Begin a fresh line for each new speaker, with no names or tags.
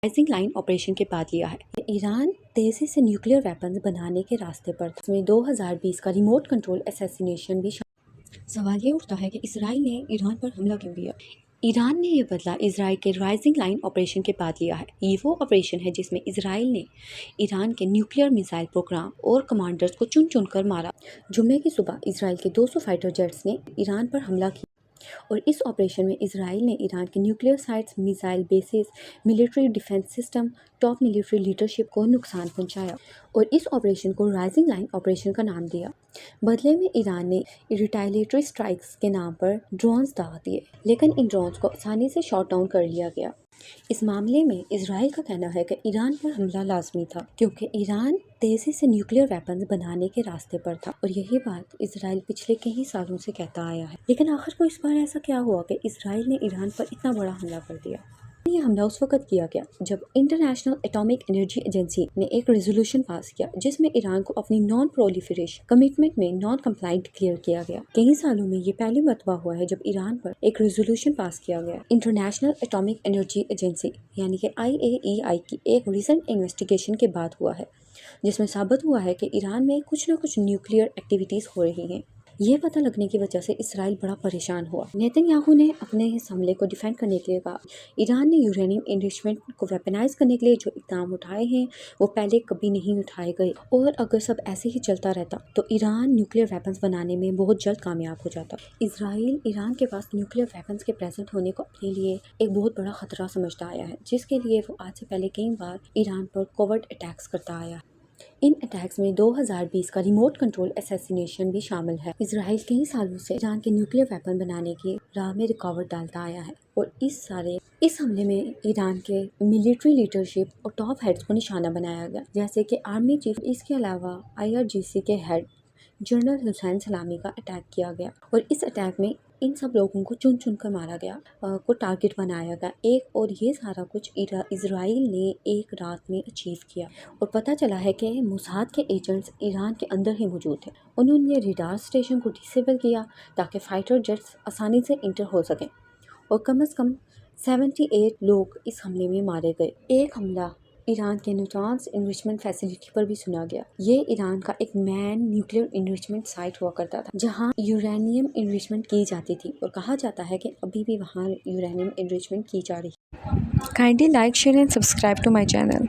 Rising line operation के बाद लिया है। ईरान तेजी से न्यूक्लियर वेपन्स बनाने के रास्ते पर था। इसमें 2020 का रिमोट कंट्रोल असैसिनेशन भी सवाल ये उठता है कि इसराइल ने ईरान पर हमला क्यों किया। ईरान ने यह बदला इसराइल के राइजिंग लाइन ऑपरेशन के बाद लिया है। ये वो ऑपरेशन है जिसमें इसराइल ने ईरान के न्यूक्लियर मिसाइल प्रोग्राम और कमांडर्स को चुन चुन कर मारा। जुम्मे की सुबह इसराइल के 200 फाइटर जेट्स ने ईरान पर हमला किया और इस ऑपरेशन में इसराइल ने ईरान के nuclear sites, missile basis, military defence system, top military leadership को नुकसान पहुंचाया और इस ऑपरेशन को राइजिंग लाइन ऑपरेशन का नाम दिया। बदले में ईरान ने रिटालिएटरी स्ट्राइक्स के नाम पर ड्रोन्स दाग दिए, लेकिन इन ड्रोन्स को आसानी से शॉट डाउन कर लिया गया। इस मामले में इसराइल का कहना है कि ईरान पर हमला लाजमी था क्योंकि ईरान तेजी से न्यूक्लियर वेपन्स बनाने के रास्ते पर था और यही बात इसराइल पिछले कई सालों से कहता आया है। लेकिन आखिर को इस बार ऐसा क्या हुआ कि इसराइल ने ईरान पर इतना बड़ा हमला कर दिया। ये हमला उस वक्त किया गया जब इंटरनेशनल एटॉमिक एनर्जी एजेंसी ने एक रेजोल्यूशन पास किया जिसमें ईरान को अपनी नॉन प्रोलिफरेशन कमिटमेंट में नॉन कंप्लाइंट डिक्लेयर किया गया। कई सालों में ये पहली मरतबा हुआ है जब ईरान पर एक रेजोल्यूशन पास किया गया। इंटरनेशनल एटॉमिक एनर्जी एजेंसी यानी कि IAEA की एक रिसेंट इन्वेस्टिगेशन के बाद हुआ है जिसमें साबित हुआ है कि ईरान में कुछ न कुछ न्यूक्लियर एक्टिविटीज़ हो रही हैं। ये पता लगने की वजह से इसराइल बड़ा परेशान हुआ। नेतन्याहू ने अपने इस हमले को डिफेंड करने के लिए कहा। ईरान ने यूरेनियम एनरिचमेंट को वेपनाइज करने के लिए जो इक़दाम उठाए हैं वो पहले कभी नहीं उठाए गए और अगर सब ऐसे ही चलता रहता तो ईरान न्यूक्लियर वेपन्स बनाने में बहुत जल्द कामयाब हो जाता। इसराइल ईरान के पास न्यूक्लियर वेपन्स के प्रेजेंट होने को अपने लिए एक बहुत बड़ा खतरा समझता आया है, जिसके लिए वो आज से पहले कई बार ईरान पर कोवर्ट अटैक्स करता आया है। इन अटैक्स में 2020 का रिमोट कंट्रोल असैसिनेशन भी शामिल है। इसराइल कई सालों से ईरान के न्यूक्लियर वेपन बनाने की राह में रुकावट डालता आया है और इस हमले में ईरान के मिलिट्री लीडरशिप और टॉप हेड्स को निशाना बनाया गया, जैसे कि आर्मी चीफ। इसके अलावा IRGC के हेड जनरल हुसैन सलामी का अटैक किया गया और इस अटैक में इन सब लोगों को चुन चुन कर मारा गया, को टारगेट बनाया गया और ये सारा कुछ इसराइल ने एक रात में अचीव किया। और पता चला है कि मोसाद के एजेंट्स ईरान के अंदर ही मौजूद थे। उन्होंने रेडार स्टेशन को डिसेबल किया ताकि फाइटर जेट्स आसानी से इंटर हो सकें और कम से कम 78 लोग इस हमले में मारे गए। एक हमला ईरान के न्यूट्रॉन्स इन्रिचमेंट फैसिलिटी पर भी सुना गया। ये ईरान का एक मैन न्यूक्लियर इन्रिचमेंट साइट हुआ करता था जहां यूरेनियम इन्रिचमेंट की जाती थी और कहा जाता है कि अभी भी वहां यूरेनियम इन्रिचमेंट की जा रही है। Kindly like, share and subscribe to my channel.